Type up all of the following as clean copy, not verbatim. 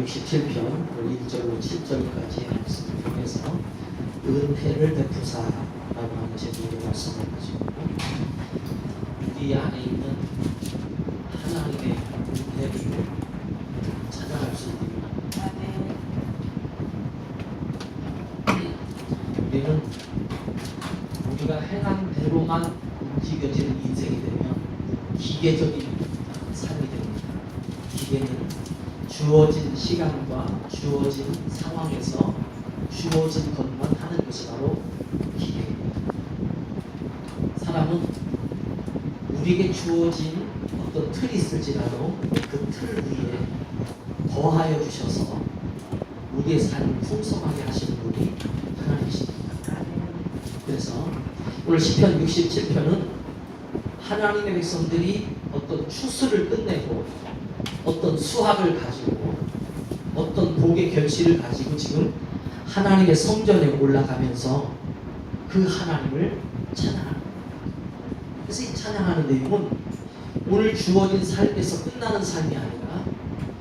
67편 1절로 7절까지의 말씀을 통해서 은혜를 베푸사라고 하는 제목의 말씀을 가지고 우리 안에 있는 하나님의 은혜를 찾아갈 수 있는 우리는 우리가 행한 대로만 움직여지는 인생이 되면 기계적인 삶이 됩니다. 기계는 주어진 시간과 주어진 상황에서 주어진 것만 하는 것이 바로 기계입니다. 사람은 우리에게 주어진 어떤 틀이 있을지라도 그 틀 위에 더하여 주셔서 우리의 삶을 풍성하게 하시는 분이 하나님이십니다. 그래서 오늘 시편 67편은 하나님의 백성들이 어떤 추수를 끝내고 어떤 수확을 가지고 어떤 복의 결실을 가지고 지금 하나님의 성전에 올라가면서 그 하나님을 찬양합니다. 그래서 이 찬양하는 내용은 오늘 주어진 삶에서 끝나는 삶이 아니라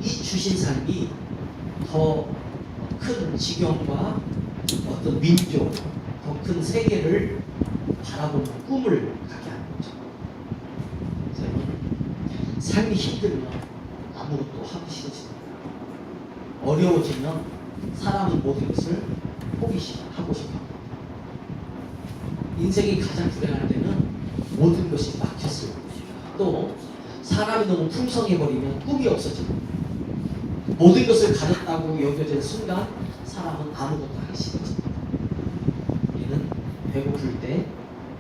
이 주신 삶이 더 큰 지경과 어떤 민족, 더 큰 세계를 바라보는 꿈을 갖게 하는 거죠. 삶이 힘들면 아무것도 하기 싫어집니다. 어려워지면 사람은 모든 것을 하고 싶어. 인생이 가장 불행할 때는 모든 것이 막혔을 것입니다. 또 사람이 너무 풍성해버리면 꿈이 없어집니다. 모든 것을 가졌다고 여겨진 순간 사람은 아무것도 하기 싫어집니다. 이는 배고플 때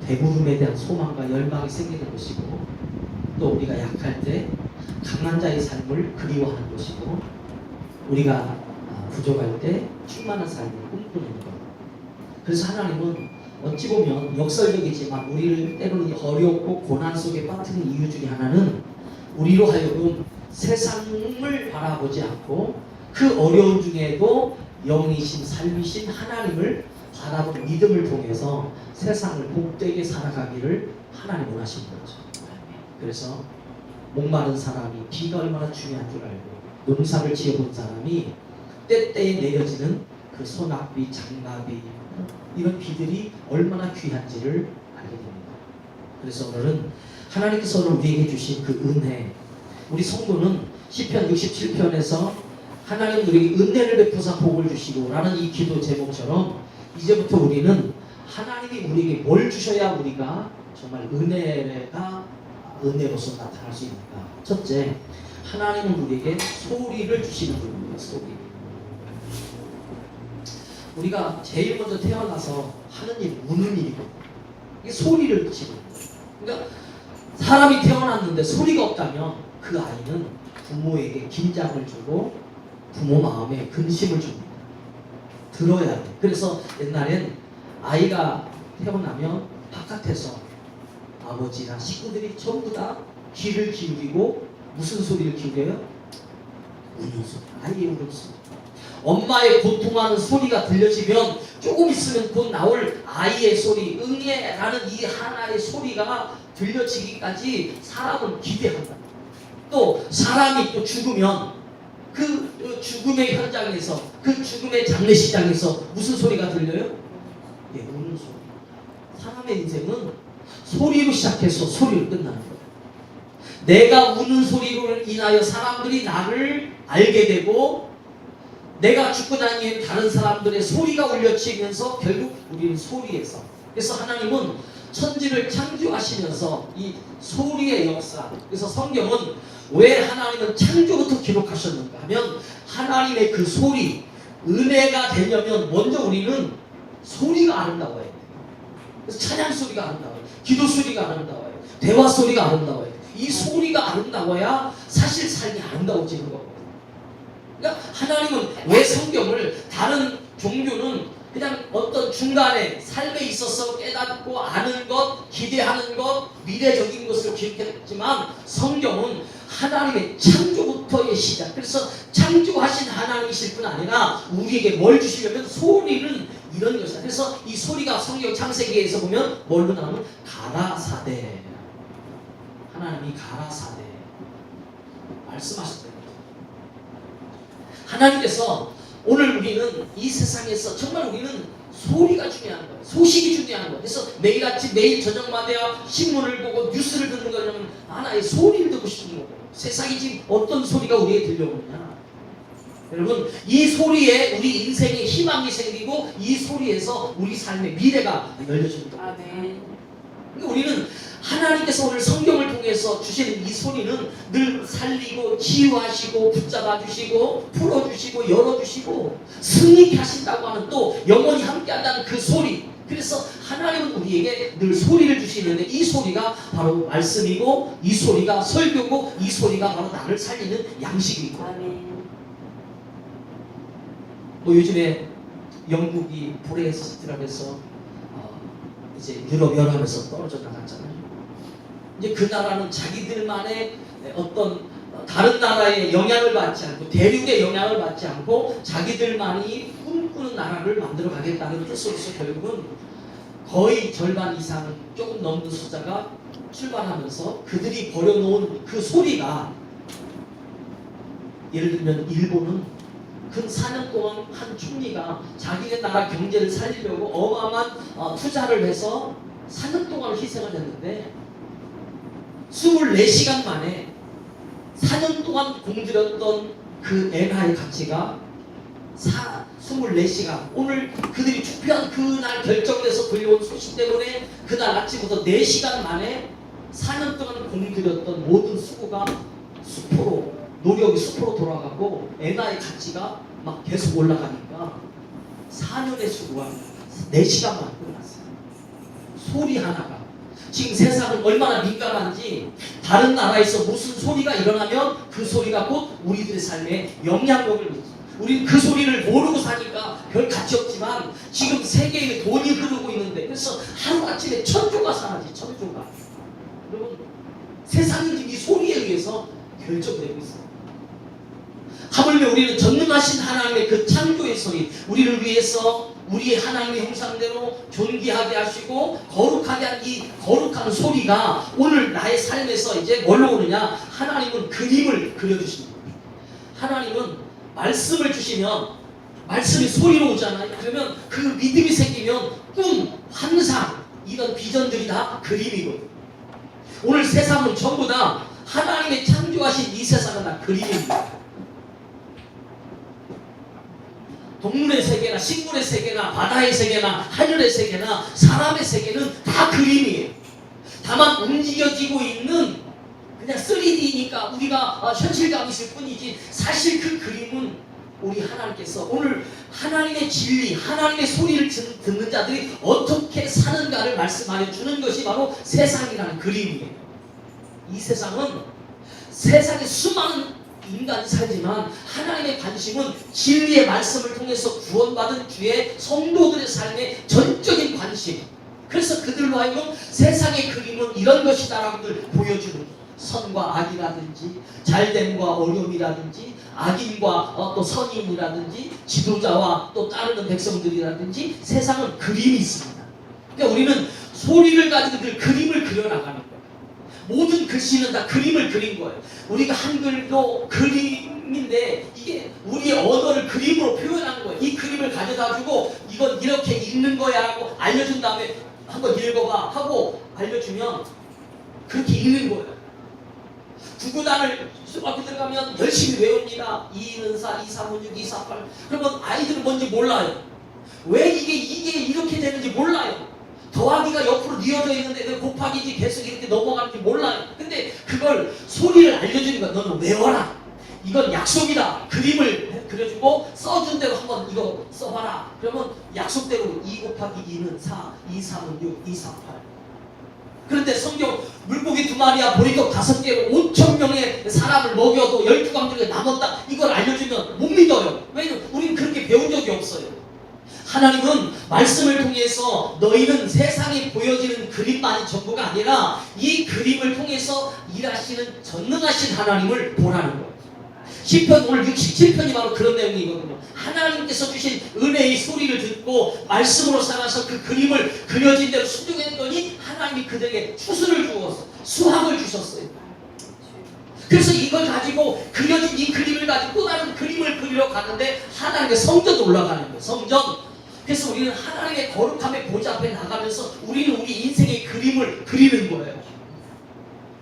배부름에 대한 소망과 열망이 생기는 것이고 또 우리가 약할 때 강한 자의 삶을 그리워하는 것이고 우리가 부족할 때 충만한 삶을 꿈꾸는 것. 그래서 하나님은 어찌 보면 역설적이지만 우리를 때로는 어렵고 고난 속에 빠뜨리는 이유 중에 하나는 우리로 하여금 세상을 바라보지 않고 그 어려운 중에도 영이신 삶이신 하나님을 바라보는 믿음을 통해서 세상을 복되게 살아가기를 하나님 원하시는 거죠. 그래서 목마른 사람이 비가 얼마나 중요한 줄 알고 농사를 지어본 사람이 때때에 내려지는 그 소낙비, 장나비 이런 비들이 얼마나 귀한지를 알게 됩니다. 그래서 오늘은 하나님께서 오늘 우리에게 주신 그 은혜, 우리 성도는 시편 67편에서 하나님 우리에게 은혜를 베푸사 복을 주시고 라는 이 기도 제목처럼 이제부터 우리는 하나님이 우리에게 뭘 주셔야 우리가 정말 은혜로서 나타날 수 있는가. 첫째, 하나님은 우리에게 소리를 주시는 분입니다. 소리. 우리가 제일 먼저 태어나서 하는 일이 우는 일이거든요. 이게 소리를 주시는 거예요. 그러니까 사람이 태어났는데 소리가 없다면 그 아이는 부모에게 긴장을 주고 부모 마음에 근심을 줍니다. 들어야 돼. 그래서 옛날엔 아이가 태어나면 바깥에서 아버지나 식구들이 전부 다 귀를 기울이고 무슨 소리를 기울여요? 우는 소리. 아이의 울음소리. 엄마의 고통하는 소리가 들려지면 조금 있으면 곧 나올 아이의 소리, 응애라는 이 하나의 소리가 들려지기까지 사람은 기대한다. 또 사람이 또 죽으면 그 죽음의 현장에서 그 죽음의 장례식장에서 무슨 소리가 들려요? 예, 우는 소리. 사람의 인생은 소리로 시작해서 소리로 끝나는 거예요. 내가 우는 소리로 인하여 사람들이 나를 알게 되고 내가 죽고 난 이후에 다른 사람들의 소리가 울려치면서 결국 우리는 소리에서. 그래서 하나님은 천지를 창조하시면서 이 소리의 역사. 그래서 성경은 왜 하나님은 창조부터 기록하셨는가 하면 하나님의 그 소리, 은혜가 되려면 먼저 우리는 소리가 아름다워야 돼요. 그래서 찬양 소리가 아름다워요. 기도 소리가 아름다워요. 대화 소리가 아름다워요. 이 소리가 아름다워야 사실 삶이 아름다워지는 거거든요. 그러니까 하나님은 왜 성경을 다른 종교는 그냥 어떤 중간에 삶에 있어서 깨닫고 아는 것, 기대하는 것, 미래적인 것을 기록했지만 성경은 하나님의 창조부터의 시작. 그래서 창조하신 하나님이실 뿐 아니라 우리에게 뭘 주시려면 소리는 이런 것이다. 그래서 이 소리가 성경 창세기에서 보면 뭘로 나오면 가라사대. 하나님이 가라사대 말씀하셨다. 하나님께서 오늘 우리는 이 세상에서 정말 우리는 소리가 중요한 거예요. 소식이 중요한 거예요. 그래서 매일 아침 매일 저녁마다 신문을 보고 뉴스를 듣는 거냐면 하나의 소리를 듣고 싶은 거예요. 세상이 지금 어떤 소리가 우리에게 들려오느냐. 여러분, 이 소리에 우리 인생에 희망이 생기고 이 소리에서 우리 삶의 미래가 열려지는 거예요. 아멘. 그러니까 우리는 하나님께서 오늘 성경을 통해서 주시는 이 소리는 늘 살리고 치유하시고 붙잡아 주시고 풀어주시고 열어주시고 승리케 하신다고 하는 또 영원히 함께한다는 그 소리. 그래서 하나님은 우리에게 늘 소리를 주시는데 이 소리가 바로 말씀이고 이 소리가 설교고 이 소리가 바로 나를 살리는 양식이고. 아멘. 뭐 요즘에 영국이 브렉시트라고 해서 이제 유럽 연합에서 떨어져 나갔잖아요. 이제 그 나라는 자기들만의 어떤 다른 나라의 영향을 받지 않고 대륙의 영향을 받지 않고 자기들만이 꿈꾸는 나라를 만들어 가겠다는 뜻으로서 결국은 거의 절반 이상 조금 넘는 숫자가 출발하면서 그들이 버려놓은 그 소리가, 예를 들면 일본은 근 4년 동안 한 총리가 자기네 나라 경제를 살리려고 어마어마한 투자를 해서 4년 동안 희생을 했는데 24시간 만에 4년 동안 공들였던 그 엔화의 가치가 24시간, 오늘 그들이 투표한 그날 결정돼서 들려온 소식 때문에 그날 아침부터 4시간 만에 4년 동안 공들였던 모든 수고가 수포로, 노력이 수포로 돌아가고 엔화의 가치가 막 계속 올라가니까 4년의 수고가 4시간 만에 끝났어요. 소리 하나가. 지금 세상은 얼마나 민감한지 다른 나라에서 무슨 소리가 일어나면 그 소리가 곧 우리들의 삶에 영향력을 미칩니다. 우리는 그 소리를 모르고 사니까 별 가치 없지만 지금 세계에 돈이 흐르고 있는데 그래서 하루아침에 천조가 사라지, 천조가. 여러분, 세상이 지금 이 소리에 의해서 결정되고 있어요. 하물며 우리는 전능하신 하나님의 그 창조의 소리, 우리를 위해서 우리의 하나님의 형상대로 존귀하게 하시고 거룩하게 한 이 거룩한 소리가 오늘 나의 삶에서 이제 뭘로 오느냐? 하나님은 그림을 그려주십니다. 하나님은 말씀을 주시면 말씀이 소리로 오잖아요. 그러면 그 믿음이 생기면 꿈, 환상, 이런 비전들이 다 그림이거든요. 오늘 세상은 전부 다 하나님의 창조하신 이 세상은 다 그림입니다. 동물의 세계나 식물의 세계나 바다의 세계나 하늘의 세계나 사람의 세계는 다 그림이에요. 다만 움직여지고 있는 그냥 3D니까 우리가 현실감이 있을 뿐이지 사실 그 그림은 우리 하나님께서 오늘 하나님의 진리, 하나님의 소리를 듣는 자들이 어떻게 사는가를 말씀하여 주는 것이 바로 세상이라는 그림이에요. 이 세상은 세상에 수많은 인간이 살지만 하나님의 관심은 진리의 말씀을 통해서 구원받은 주의 성도들의 삶의 전적인 관심. 그래서 그들로 하여금 세상의 그림은 이런 것이다라고 보여주는 선과 악이라든지 잘됨과 어려움이라든지 악인과 또 선인이라든지 지도자와 또 따르는 백성들이라든지 세상은 그림이 있습니다. 그러니까 우리는 소리를 가지고 그 그림을 그려나가는 거예요. 모든 글씨는 다 그림을 그린 거예요. 우리가 한글도 그림인데 이게 우리의 언어를 그림으로 표현한 거예요. 이 그림을 가져다주고 이건 이렇게 읽는 거야 하고 알려준 다음에 한번 읽어봐 하고 알려주면 그렇게 읽는 거예요. 구구단을 수학교 들어가면 열심히 외웁니다. 2는 4, 2, 3은 6, 2, 4, 8. 그러면 아이들은 뭔지 몰라요. 왜 이게 이렇게 되는지 몰라요. 더하기가 옆으로 뉘어져 있는데 왜 곱하기지 계속 이렇게 넘어가는지 몰라요. 근데 그걸 소리를 알려주니까 너는 외워라. 이건 약속이다. 그림을 그려주고 써준 대로 한번 이거 써봐라. 그러면 약속대로 2 곱하기 2는 4, 2, 3은 6, 2, 4, 8. 그런데 성경 물고기 2마리와 보리떡 5개로 5,000명의 사람을 먹여도 12광족에 남았다. 이걸 알려주면 못 믿어요. 왜냐면 우리는 그렇게 배운 적이 없어요. 하나님은 말씀을 통해서 너희는 세상에 보여지는 그림만이 전부가 아니라 이 그림을 통해서 일하시는 전능하신 하나님을 보라는 거예요. 시편 오늘 67편이 바로 그런 내용이거든요. 하나님께서 주신 은혜의 소리를 듣고 말씀으로 살아서 그 그림을 그려진 대로 순종했더니 하나님이 그들에게 추수를 주었어요. 수확을 주셨어요. 그래서 이걸 가지고 그려진 이 그림을 가지고 또 다른 그림을 그리러 가는데 하나님의 성전에 올라가는 거예요. 성전. 그래서 우리는 하나님의 거룩함의 보좌 앞에 나가면서 우리는 우리 인생의 그림을 그리는 거예요.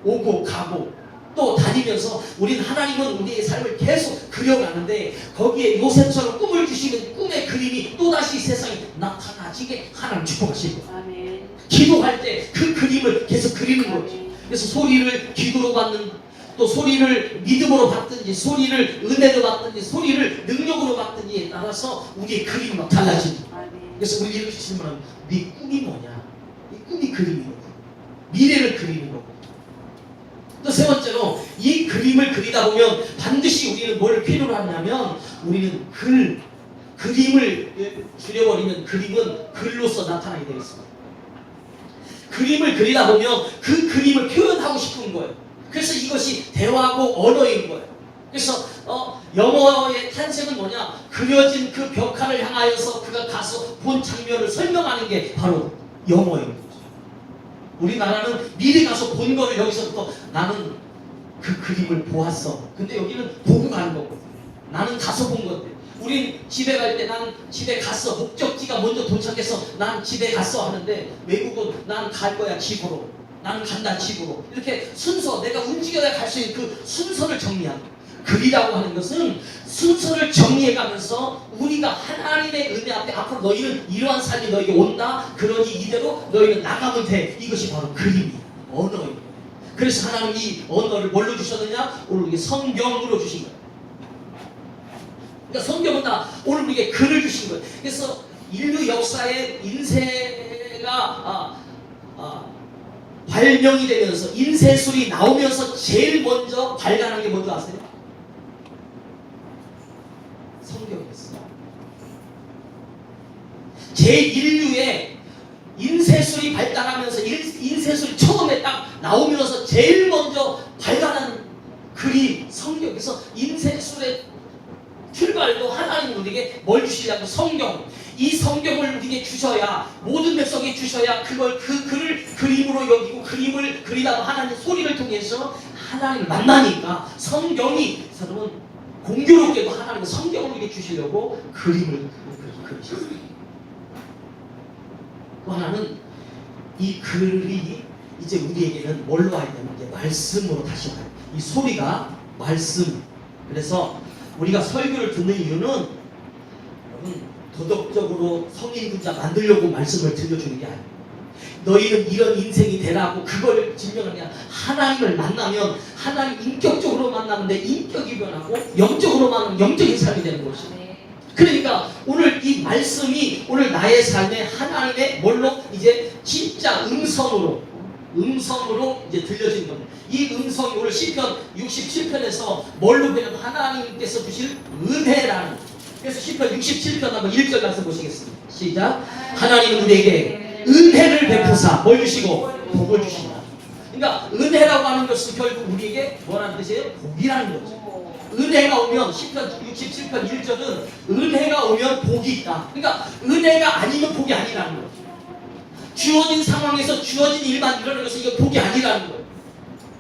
오고 가고 또 다니면서 우리는 하나님은 우리의 삶을 계속 그려가는데 거기에 요셉처럼 꿈을 주시는 꿈의 그림이 또다시 세상에 나타나지게 하나님 축복하시고 기도할 때 그 그림을 계속 그리는 거죠. 그래서 소리를 기도로 받는 또 소리를 믿음으로 받든지 소리를 은혜로 받든지 소리를 능력으로 받든지에 따라서 우리의 그림이 막 달라집니다. 그래서 우리 이렇게 질문하면 네 꿈이 뭐냐? 네 꿈이 그림이거든. 미래를 그리는 거고. 또 세 번째로 이 그림을 그리다 보면 반드시 우리는 뭘 필요로 하냐면 우리는 그림을 줄여버리면 그림은 글로서 나타나게 되어 있습니다. 그림을 그리다 보면 그 그림을 표현하고 싶은 거예요. 그래서 이것이 대화고 언어인 거예요. 그래서 영어의 탄생은 뭐냐? 그려진 그 벽화를 향하여서 그가 가서 본 장면을 설명하는 게 바로 영어인 거죠. 우리나라는 미리 가서 본 거를 여기서부터 나는 그 그림을 보았어. 근데 여기는 보고 가는 거거든. 나는 가서 본 건데. 우린 집에 갈 때 난 집에 갔어. 목적지가 먼저 도착해서 난 집에 갔어 하는데 외국은 난 갈 거야 집으로. 나는 간다 집으로. 이렇게 순서 내가 움직여야 갈 수 있는 그 순서를 정리하는 거예요. 글이라고 하는 것은 순서를 정리해가면서 우리가 하나님의 은혜 앞에 앞으로 너희는 이러한 삶이 너에게 온다. 그러니 이대로 너희는 나가면 돼. 이것이 바로 그림이에요. 언어예요. 그래서 하나님이 이 언어를 뭘로 주셨느냐? 오늘 우리에게 성경으로 주신 거예요. 그러니까 성경은 다 오늘 우리에게 글을 주신 거예요. 그래서 인류 역사의 인쇄가 발명이 되면서 인쇄술이 나오면서 제일 먼저 발간한 게 뭔지 아세요? 성경이었어요. 제1류의 인쇄술이 발달하면서 인쇄술이 처음에 딱 나오면서 제일 먼저 발간한 글이 성경에서 인쇄술의 출발도 하나님 우리에게 뭘 주시려고 성경. 이 성경을 우리에게 주셔야 모든 백성에게 주셔야 그걸 그 글을 그림으로 여기고 그림을 그리다가 하나님 소리를 통해서 하나님을 만나니까 성경이 여러분 공교롭게도 하나님은 성경을 우리에게 주시려고 그림을 그리셨어요. 또 하나는 이 글이 이제 우리에게는 뭘로 와야 되냐면 이제 말씀으로 다시 와요. 이 소리가 말씀. 그래서 우리가 설교를 듣는 이유는 여러분 도덕적으로 성인군자 만들려고 말씀을 들려주는 게 아니에요. 너희는 이런 인생이 되라고 그걸 증명하는 게 아니라 하나님을 만나면 하나님 인격적으로 만나면 내 인격이 변하고 영적으로 만나면 영적인 삶이 되는 것이에요. 그러니까 오늘 이 말씀이 오늘 나의 삶에 하나님의 뭘로 이제 진짜 음성으로 이제 들려진 겁니다. 이 음성이 오늘 시편 67편에서 뭘로 배우면 하나님께서 주실 은혜라는. 그래서 시편 67편 한번 1절 가서 보시겠습니다. 시작. 하나님은 우리에게 은혜를 베푸사 뭘 주시고 복을 주신다. 그러니까 은혜라고 하는 것은 결국 우리에게 뭐라는 뜻이에요? 복이라는 거죠. 은혜가 오면 시편 67편 1절은 은혜가 오면 복이 있다. 그러니까 은혜가 아니면 복이 아니라는 거죠. 주어진 상황에서 주어진 일만 일어나는 것은 이거 복이 아니라는 거예요.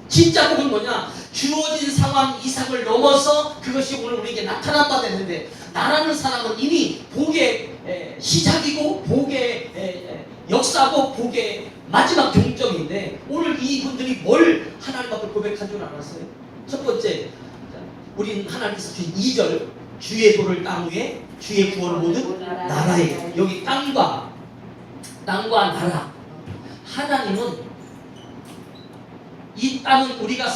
진짜 복은 뭐냐? 주어진 상황 이상을 넘어서 그것이 오늘 우리에게 나타난 바 됐는데 나라는 사람은 이미 복의 시작이고 복의 역사고 복의 마지막 종점인데 오늘 이분들이 뭘 하나님 앞에 고백한 줄 알았어요? 첫 번째, 우리는 하나님께서 주신 2절 주의 도를 땅 위에 주의 구원을 모든 나라에. 여기 땅과 나라. 하나님은 이 땅은 우리가